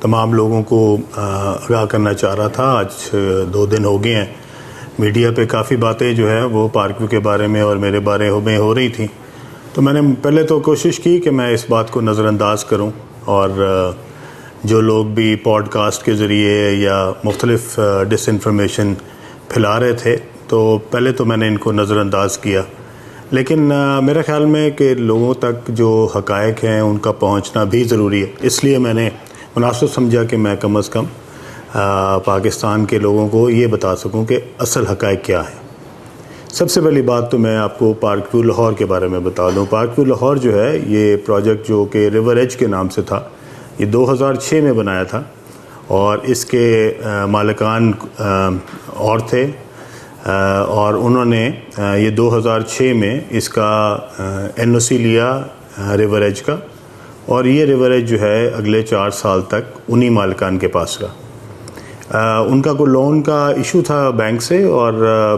तमाम लोगों को आगाह करना चाह रहा था। आज 2 दिन हो गए हैं, मीडिया पे काफ़ी बातें जो है वो पार्क व्यू के बारे में और मेरे बारे में हो रही थी। तो मैंने पहले तो कोशिश की कि मैं इस बात को नज़रअंदाज करूं और जो लोग भी पॉडकास्ट के ज़रिए या मुख्तलिफ डिसइंफॉर्मेशन फैला रहे थे, तो पहले तो मैंने इनको नज़रअंदाज किया। लेकिन मेरे ख़्याल में कि लोगों तक जो हक़ाइक़ हैं उनका पहुंचना भी ज़रूरी है, इसलिए मैंने मुनासिब समझा कि मैं कम अज़ कम पाकिस्तान के लोगों को ये बता सकूं कि असल हक़ाइक़ क्या है। सबसे पहली बात तो मैं आपको पार्क व्यू लाहौर के बारे में बता दूं। पार्क व्यू लाहौर जो है, ये प्रोजेक्ट जो कि रिवर एज के नाम से था, ये 2006 में बनाया था और इसके मालिकान और थे और उन्होंने ये 2006 में इसका NOC लिया रिवर एज का, और ये रिवर एज जो है अगले 4 साल तक उन्हीं मालिकान के पास रहा। उनका कोई लोन का इशू था बैंक से, और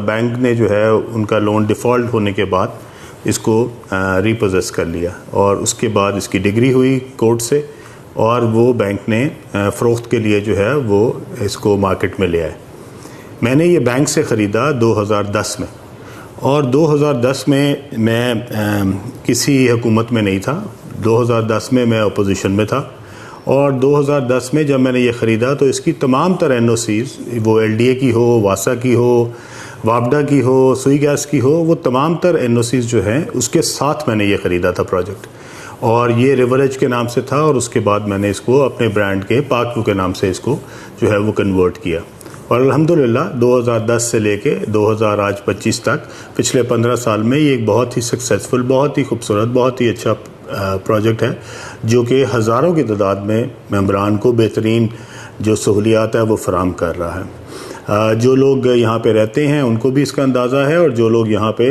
बैंक ने जो है उनका लोन डिफ़ॉल्ट होने के बाद इसको रीपोजेस कर लिया, और उसके बाद इसकी डिग्री हुई कोर्ट से और वो बैंक ने फ़रोख्त के लिए जो है वो इसको मार्केट में ले आए। मैंने ये बैंक से ख़रीदा 2010 में, और 2010 में मैं किसी हुकूमत में नहीं था। 2010 में मैं अपोजिशन में था, और 2010 में जब मैंने ये ख़रीदा तो इसकी तमाम तर NOCs, वो LDA की हो, वासा की हो, वापडा की हो, सुई गैस की हो, वो तमाम तर NOCs जो हैं उसके साथ मैंने ये ख़रीदा था प्रोजेक्ट। और ये रिवर एज के नाम से था, और उसके बाद मैंने इसको अपने ब्रांड के पार्क व्यू के नाम से इसको जो है वो कन्वर्ट किया। और अल्हम्दुलिल्लाह 2010 से लेके 2025 तक, पिछले 15 साल में ये एक बहुत ही सक्सेसफुल, बहुत ही खूबसूरत, बहुत ही अच्छा प्रोजेक्ट है, जो कि हज़ारों की तादाद में मेंबरान को बेहतरीन जो सहूलियात है वो फ़राहम कर रहा है। जो लोग यहाँ पे रहते हैं उनको भी इसका अंदाज़ा है, और जो लोग यहाँ पे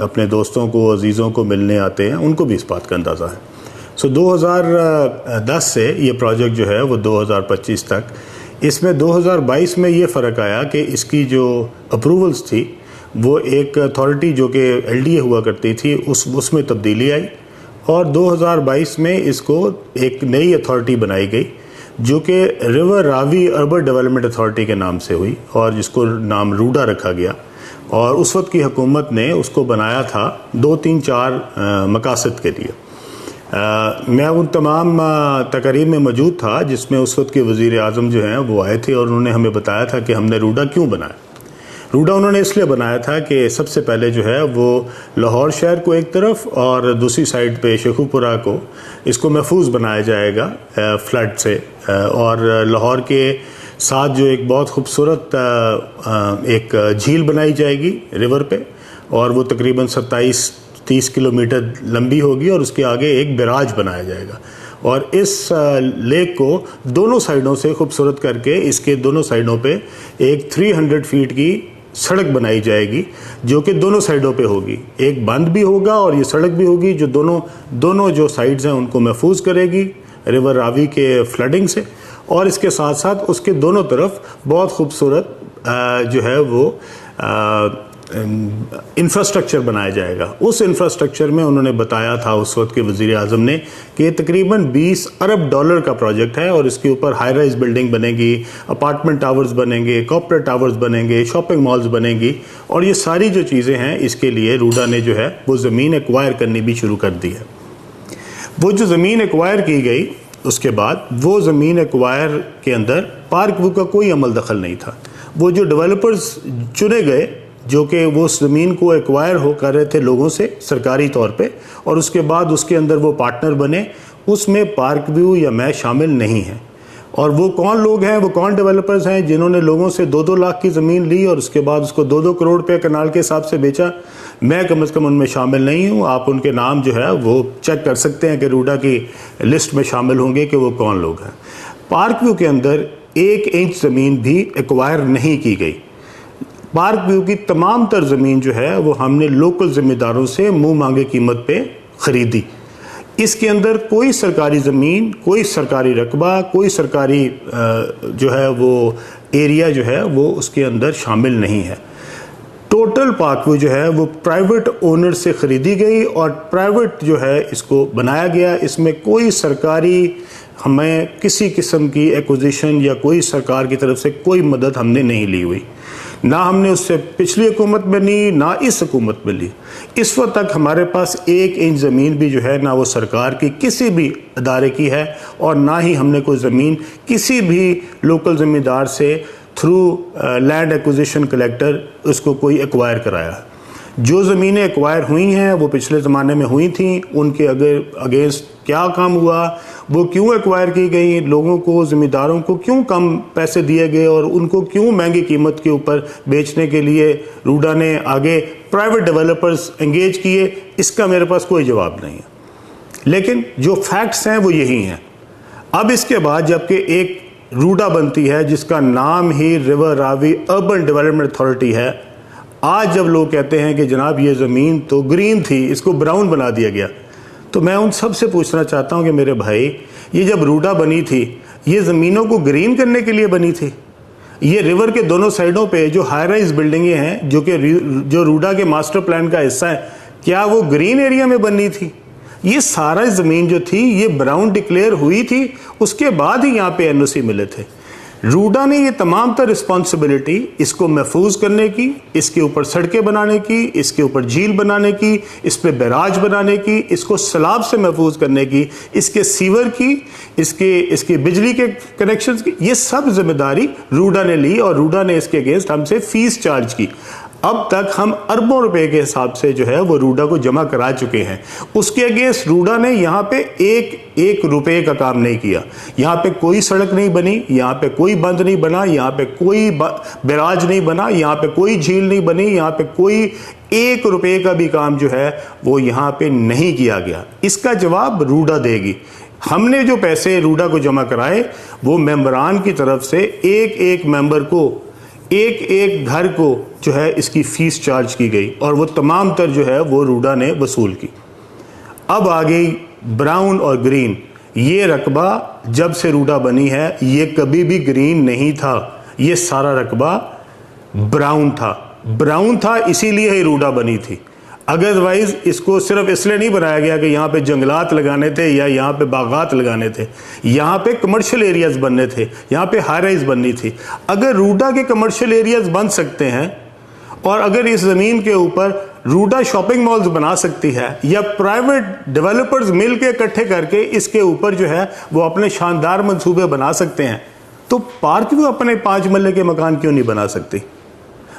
अपने दोस्तों को, अजीज़ों को मिलने आते हैं उनको भी इस बात का अंदाज़ा है। सो 2010 से ये प्रोजेक्ट जो है वो 2025 तक, इसमें 2022 में ये फ़र्क आया कि इसकी जो अप्रूवल्स थी वो एक अथॉरिटी जो कि LDA हुआ करती थी उसमें तब्दीली आई, और 2022 में इसको एक नई अथॉरिटी बनाई गई जो कि river Ravi urban development authority के नाम से हुई, और जिसको नाम रूडा रखा गया। और उस वक्त की हुकूमत ने उसको बनाया था 2, 3, 4 मकासद के लिए। मैं उन तमाम तकरीब में मौजूद था जिसमें उस वक्त के वज़ीर आज़म जो हैं वो आए थे, और उन्होंने हमें बताया था कि हमने रूडा क्यों बनाया। रूडा उन्होंने इसलिए बनाया था कि सबसे पहले जो है वो लाहौर शहर को एक तरफ, और दूसरी साइड पे शेखुपुरा को, इसको महफूज बनाया जाएगा फ्लड से, और लाहौर के साथ जो एक बहुत खूबसूरत एक झील बनाई जाएगी रिवर पे, और वो तकरीबन 27-30 किलोमीटर लंबी होगी, और उसके आगे एक बैराज बनाया जाएगा, और इस लेक को दोनों साइडों से खूबसूरत करके इसके दोनों साइडों पे एक 300 फीट की सड़क बनाई जाएगी, जो कि दोनों साइडों पे होगी। एक बंद भी होगा और ये सड़क भी होगी जो दोनों जो साइड्स हैं उनको महफूज करेगी रिवर रावी के फ्लडिंग से, और इसके साथ साथ उसके दोनों तरफ बहुत खूबसूरत जो है वो इंफ्रास्ट्रक्चर बनाया जाएगा। उस इंफ्रास्ट्रक्चर में उन्होंने बताया था उस वक्त के वज़ीर आज़म ने कि ये तकरीबन $20 अरब का प्रोजेक्ट है, और इसके ऊपर हाई राइज बिल्डिंग बनेगी, अपार्टमेंट टावर्स बनेंगे, कॉर्पोरेट टावर्स बनेंगे, शॉपिंग मॉल्स बनेंगी, और ये सारी जो चीज़ें हैं इसके लिए रूडा ने जो है वो ज़मीन एक्वायर करनी भी शुरू कर दी है। वो जो ज़मीन एक्वायर की गई, उसके बाद वो ज़मीन एक्वायर के अंदर पार्क व्यू का कोई अमल दखल नहीं था। वो जो डेवलपर्स चुने गए जो कि वो ज़मीन को एक्वायर हो कर रहे थे लोगों से सरकारी तौर पे, और उसके बाद उसके अंदर वो पार्टनर बने, उसमें पार्क व्यू या मैं शामिल नहीं है। और वो कौन लोग हैं, वो कौन डेवलपर्स हैं जिन्होंने लोगों से 2-2 लाख की ज़मीन ली और उसके बाद उसको 2-2 करोड़ रुपये कनाल के हिसाब से बेचा? मैं कम से कम उनमें शामिल नहीं हूँ। आप उनके नाम जो है वो चेक कर सकते हैं कि रूडा की लिस्ट में शामिल होंगे कि वो कौन लोग हैं। पार्क व्यू के अंदर 1 इंच ज़मीन भी एक्वायर नहीं की गई। पार्क व्यू की तमाम तर ज़मीन जो है वो हमने लोकल ज़िम्मेदारों से मुंह मांगे कीमत पे ख़रीदी। इसके अंदर कोई सरकारी ज़मीन, कोई सरकारी रकबा, कोई सरकारी जो है वो एरिया जो है वो उसके अंदर शामिल नहीं है। टोटल पार्क व्यू जो है वो प्राइवेट ओनर से ख़रीदी गई और प्राइवेट जो है इसको बनाया गया। इसमें कोई सरकारी हमें किसी किस्म की एक्विजिशन या कोई सरकार की तरफ से कोई मदद हमने नहीं ली हुई, ना हमने उससे पिछली हुकूमत में ली, ना इस हुकूमत में ली। इस वक्त तक हमारे पास 1 इंच ज़मीन भी जो है ना वो सरकार की किसी भी अदारे की है, और ना ही हमने कोई ज़मीन किसी भी लोकल ज़मींदार से थ्रू लैंड एक्विजिशन कलेक्टर उसको कोई एक्वायर कराया। जो ज़मीनें एक्वायर हुई हैं वो पिछले ज़माने में हुई थी, उनके अगेंस्ट क्या काम हुआ, वो क्यों एक्वायर की गई, लोगों को, ज़मींदारों को क्यों कम पैसे दिए गए और उनको क्यों महंगी कीमत के ऊपर बेचने के लिए रूडा ने आगे प्राइवेट डेवलपर्स एंगेज किए, इसका मेरे पास कोई जवाब नहीं है। लेकिन जो फैक्ट्स हैं वो यही हैं। अब इसके बाद जबकि एक रूडा बनती है जिसका नाम ही river Ravi urban development authority है, आज जब लोग कहते हैं कि जनाब ये ज़मीन तो ग्रीन थी, इसको ब्राउन बना दिया गया, तो मैं उन सब से पूछना चाहता हूं कि मेरे भाई, ये जब रूडा बनी थी ये ज़मीनों को ग्रीन करने के लिए बनी थी? ये रिवर के दोनों साइडों पे जो हाई राइज बिल्डिंगें हैं जो रूडा के मास्टर प्लान का हिस्सा है, क्या वो ग्रीन एरिया में बननी थी? ये सारा ज़मीन जो थी ये ब्राउन डिक्लेयर हुई थी, उसके बाद ही यहाँ पे एनओसी मिले थे। रूडा ने ये तमाम तर रिस्पॉन्सिबिलिटी इसको महफूज करने की, इसके ऊपर सड़कें बनाने की, इसके ऊपर झील बनाने की, इस पे बैराज बनाने की, इसको सैलाब से महफूज करने की, इसके सीवर की, इसके बिजली के कनेक्शंस की, ये सब जिम्मेदारी रूडा ने ली और रूडा ने इसके अगेंस्ट हमसे फीस चार्ज की। अब तक हम अरबों रुपए के हिसाब से जो है वो रूडा को जमा करा चुके हैं। उसके अगेंस्ट रूडा ने यहाँ पे एक रुपए का काम नहीं किया। यहाँ पे कोई सड़क नहीं बनी, यहाँ पे कोई बंद नहीं बना, यहाँ पे कोई बैराज नहीं बना, यहाँ पे कोई झील नहीं बनी, यहाँ पे कोई 1 रुपए का भी काम जो है वो यहाँ पे नहीं किया गया। इसका जवाब रूडा देगी। हमने जो पैसे रूडा को जमा कराए वो मेंबरान की तरफ से एक मेंबर को, एक घर को जो है इसकी फीस चार्ज की गई और वो तमाम तर जो है वो रूडा ने वसूल की। अब आ गई ब्राउन और ग्रीन। ये रकबा जब से रूडा बनी है ये कभी भी ग्रीन नहीं था, ये सारा रकबा ब्राउन था इसीलिए ही रूडा बनी थी। अदरवाइज इसको सिर्फ इसलिए नहीं बनाया गया कि यहाँ पे जंगलात लगाने थे या यहाँ पे बागात लगाने थे, यहाँ पे कमर्शियल एरियाज बनने थे, यहाँ पे हाई राइज बननी थी। अगर रूडा के कमर्शियल एरियाज बन सकते हैं और अगर इस ज़मीन के ऊपर रूडा शॉपिंग मॉल्स बना सकती है या प्राइवेट डेवलपर्स मिल के इकट्ठे करके इसके ऊपर जो है वो अपने शानदार मंसूबे बना सकते हैं, तो पार्क भी अपने 5 मरले के मकान क्यों नहीं बना सकती?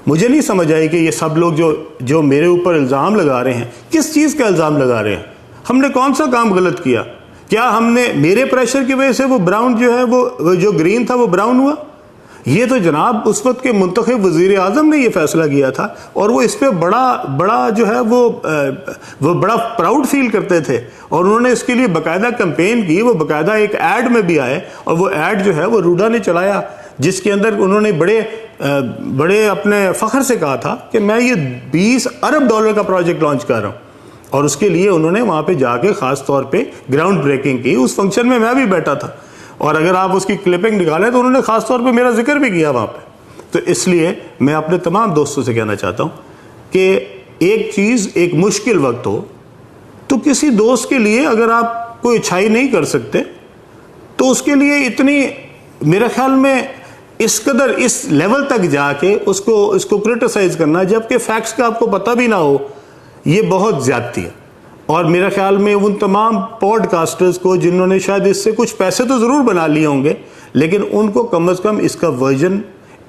मुझे नहीं समझ आई कि ये सब लोग जो मेरे ऊपर इल्ज़ाम लगा रहे हैं, किस चीज़ का इल्ज़ाम लगा रहे हैं? हमने कौन सा काम गलत किया? क्या हमने मेरे प्रेशर की वजह से वो ब्राउन जो है वो जो ग्रीन था वो ब्राउन हुआ? ये तो जनाब उस वक्त के मुंतखब वज़ीर आज़म ने ये फैसला किया था और वो इस पर बड़ा जो है वो बड़ा प्राउड फील करते थे और उन्होंने इसके लिए बाकायदा कैंपेन की। वो बाकायदा एक ऐड में भी आए और वो ऐड जो है वो रूडा ने चलाया, जिसके अंदर उन्होंने बड़े अपने फ़ख्र से कहा था कि मैं ये $20 अरब का प्रोजेक्ट लॉन्च कर रहा हूँ। और उसके लिए उन्होंने वहाँ पे जाके ख़ास तौर पे ग्राउंड ब्रेकिंग की। उस फंक्शन में मैं भी बैठा था और अगर आप उसकी क्लिपिंग निकालें तो उन्होंने ख़ास तौर पे मेरा जिक्र भी किया वहाँ पे। तो इसलिए मैं अपने तमाम दोस्तों से कहना चाहता हूँ कि एक चीज़, एक मुश्किल वक्त हो तो किसी दोस्त के लिए अगर आप कोई अच्छाई नहीं कर सकते तो उसके लिए इतनी, मेरे ख्याल में इस कदर इस लेवल तक जाके उसको क्रिटिसाइज करना जबकि फैक्ट्स का आपको पता भी ना हो, ये बहुत ज़्यादती है। और मेरे ख्याल में उन तमाम पॉडकास्टर्स को जिन्होंने शायद इससे कुछ पैसे तो ज़रूर बना लिए होंगे, लेकिन उनको कम अज़ कम इसका वर्जन,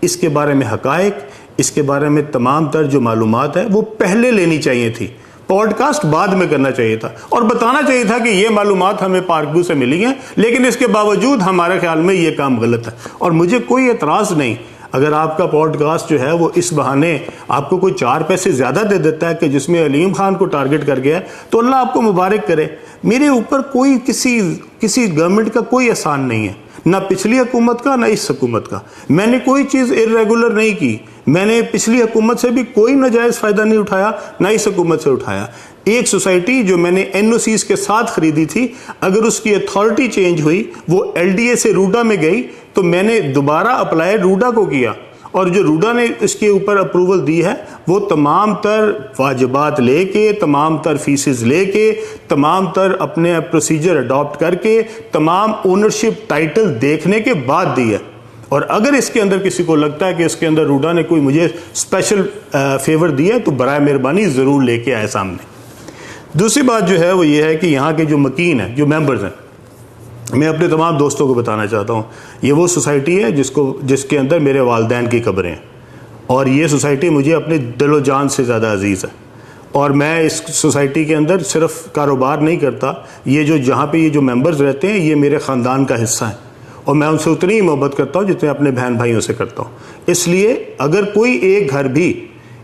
इसके बारे में हकायक, इसके बारे में तमाम तर जो मालूमात है वो पहले लेनी चाहिए थी। पॉडकास्ट बाद में करना चाहिए था और बताना चाहिए था कि ये मालूमात हमें पार्क व्यू से मिली हैं, लेकिन इसके बावजूद हमारे ख्याल में ये काम गलत है। और मुझे कोई एतराज़ नहीं अगर आपका पॉडकास्ट जो है वो इस बहाने आपको कोई 4 पैसे ज़्यादा दे देता है कि जिसमें अलीम खान को टारगेट कर गया है, तो अल्लाह आपको मुबारक करे। मेरे ऊपर कोई किसी गवर्नमेंट का कोई एहसान नहीं है, ना पिछली हुकूमत का ना इस हुकूमत का। मैंने कोई चीज़ इर्रेगुलर नहीं की, मैंने पिछली हुकूमत से भी कोई नाजायज़ फ़ायदा नहीं उठाया, ना इस हुकूमत से उठाया। एक सोसाइटी जो मैंने एनओसीज के साथ ख़रीदी थी, अगर उसकी अथॉरिटी चेंज हुई, वो एलडीए से रूडा में गई, तो मैंने दोबारा अप्लाई रूडा को किया और जो रूडा ने इसके ऊपर अप्रूवल दी है वो तमाम तर वाजिबात लेके, तमाम तर फीसेस लेके, तमाम तर अपने प्रोसीजर अडॉप्ट करके, तमाम ओनरशिप टाइटल देखने के बाद दी है। और अगर इसके अंदर किसी को लगता है कि इसके अंदर रूडा ने कोई मुझे स्पेशल फेवर दिया है तो बराए मेहरबानी ज़रूर लेके आए सामने। दूसरी बात जो है वो ये है कि यहाँ के जो मकीन हैं, जो मेंबर्स हैं, मैं अपने तमाम दोस्तों को बताना चाहता हूँ, ये वो सोसाइटी है जिसके अंदर मेरे वालिदैन की कब्रें हैं और ये सोसाइटी मुझे अपने दिलो जान से ज़्यादा अजीज़ है। और मैं इस सोसाइटी के अंदर सिर्फ कारोबार नहीं करता, ये जो जहाँ पे ये जो मेंबर्स रहते हैं ये मेरे ख़ानदान का हिस्सा है और मैं उनसे उतनी ही मोहब्बत करता हूँ जितने अपने बहन भाइयों से करता हूँ। इसलिए अगर कोई एक घर भी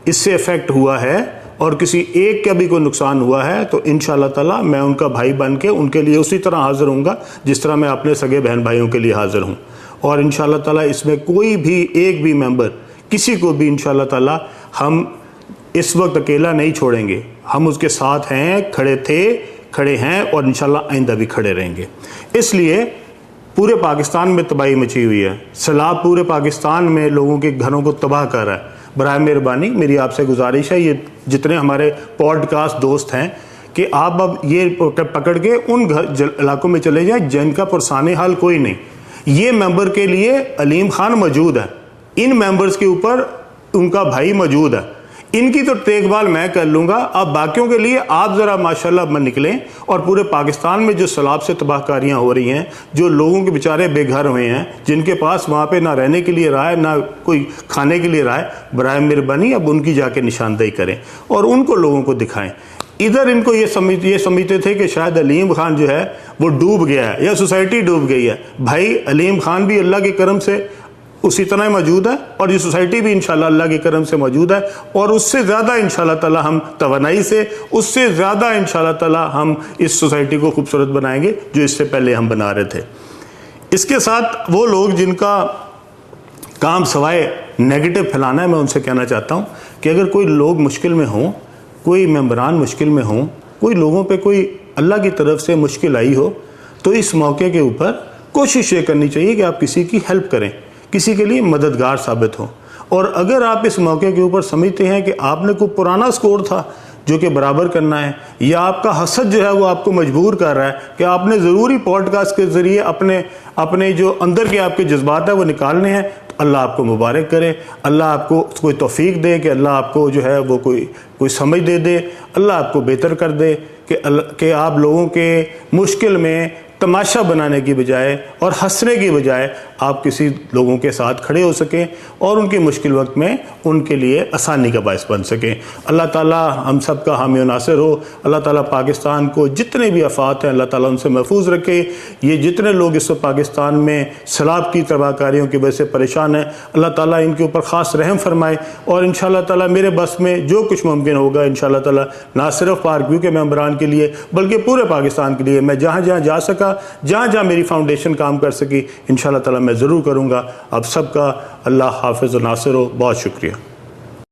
इससे अफेक्ट हुआ है और किसी एक का भी कोई नुकसान हुआ है तो इंशाअल्लाह ताला मैं उनका भाई बन के उनके लिए उसी तरह हाज़िर हूँगा जिस तरह मैं अपने सगे बहन भाइयों के लिए हाज़िर हूँ। और इंशाअल्लाह ताला इसमें कोई भी एक भी मेंबर किसी को भी इंशाअल्लाह ताला हम इस वक्त अकेला नहीं छोड़ेंगे। हम उसके साथ हैं, खड़े थे, खड़े हैं और इंशाअल्लाह आइंदा भी खड़े रहेंगे। इसलिए पूरे पाकिस्तान में तबाही मची हुई है, सैलाब पूरे पाकिस्तान में लोगों के घरों को तबाह कर रहा है। बराए मेहरबानी मेरी आपसे गुजारिश है, ये जितने हमारे पॉडकास्ट दोस्त हैं कि आप अब ये पकड़ के उन इलाकों में चले जाएं जिनका पुरसाने हाल कोई नहीं। ये मेंबर के लिए अलीम खान मौजूद है, इन मेंबर्स के ऊपर उनका भाई मौजूद है, इनकी तो देखभाल मैं कर लूँगा। अब बाकियों के लिए आप ज़रा माशाल्लाह में निकलें और पूरे पाकिस्तान में जो सैलाब से तबाहकारियाँ हो रही हैं, जो लोगों के बेचारे बेघर हुए हैं, जिनके पास वहाँ पे ना रहने के लिए रहा है ना कोई खाने के लिए रहा है, बराए मेहरबानी अब उनकी जाके निशानदेही करें और उनको लोगों को दिखाएं। इधर इनको ये समझते थे कि शायद अलीम खान जो है वो डूब गया है या सोसाइटी डूब गई है। भाई अलीम खान भी अल्लाह के करम से उसी तरह मौजूद है और ये सोसाइटी भी इंशाल्लाह अल्लाह के करम से मौजूद है और उससे ज़्यादा इंशाल्लाह ताला हम तवानाई से, उससे ज़्यादा इंशाल्लाह ताला हम इस सोसाइटी को खूबसूरत बनाएंगे जो इससे पहले हम बना रहे थे। इसके साथ वो लोग जिनका काम सवाए नेगेटिव फैलाना है, मैं उनसे कहना चाहता हूँ कि अगर कोई लोग मुश्किल में हों, कोई मेंबरान मुश्किल में हों, कोई लोगों पे कोई अल्लाह की तरफ से मुश्किल आई हो तो इस मौके के ऊपर कोशिश ये करनी चाहिए कि आप किसी की हेल्प करें, किसी के लिए मददगार साबित हो। और अगर आप इस मौके के ऊपर समझते हैं कि आपने कोई पुराना स्कोर था जो कि बराबर करना है या आपका हसद जो है वो आपको मजबूर कर रहा है कि आपने ज़रूरी पॉडकास्ट के ज़रिए अपने जो अंदर के आपके जज्बात है वो निकालने हैं, तो अल्लाह आपको मुबारक करे, अल्लाह आपको कोई तौफीक दे कि अल्लाह आपको जो है वो कोई समझ दे, अल्लाह आपको बेहतर कर दे कि आप लोगों के मुश्किल में तमाशा बनाने की बजाय और हंसने की बजाय आप किसी लोगों के साथ खड़े हो सकें और उनके मुश्किल वक्त में उनके लिए आसानी का बायस बन सकें। अल्लाह ताला हम सब का हामी और नासिर हो। अल्लाह ताला पाकिस्तान को जितने भी आफात हैं अल्लाह ताला उनसे महफूज रखे। ये जितने लोग इस वक्त पाकिस्तान में सैलाब की तबाहकारियों की वजह से परेशान हैं, अल्लाह ताला इनके ऊपर ख़ास रहम फरमाए और इंशाअल्लाह ताला मेरे बस में जो कुछ मुमकिन होगा इंशाअल्लाह ताला ना सिर्फ पार्क व्यू के मेंबरान के लिए बल्कि पूरे पाकिस्तान के लिए मैं जहाँ जहाँ जा सका, जहाँ जहाँ मेरी फाउंडेशन काम कर सकी, इंशाअल्लाह ताला मैं ज़रूर करूँगा। आप सबका अल्लाह हाफ़िज़ और नासिर हो। बहुत शुक्रिया।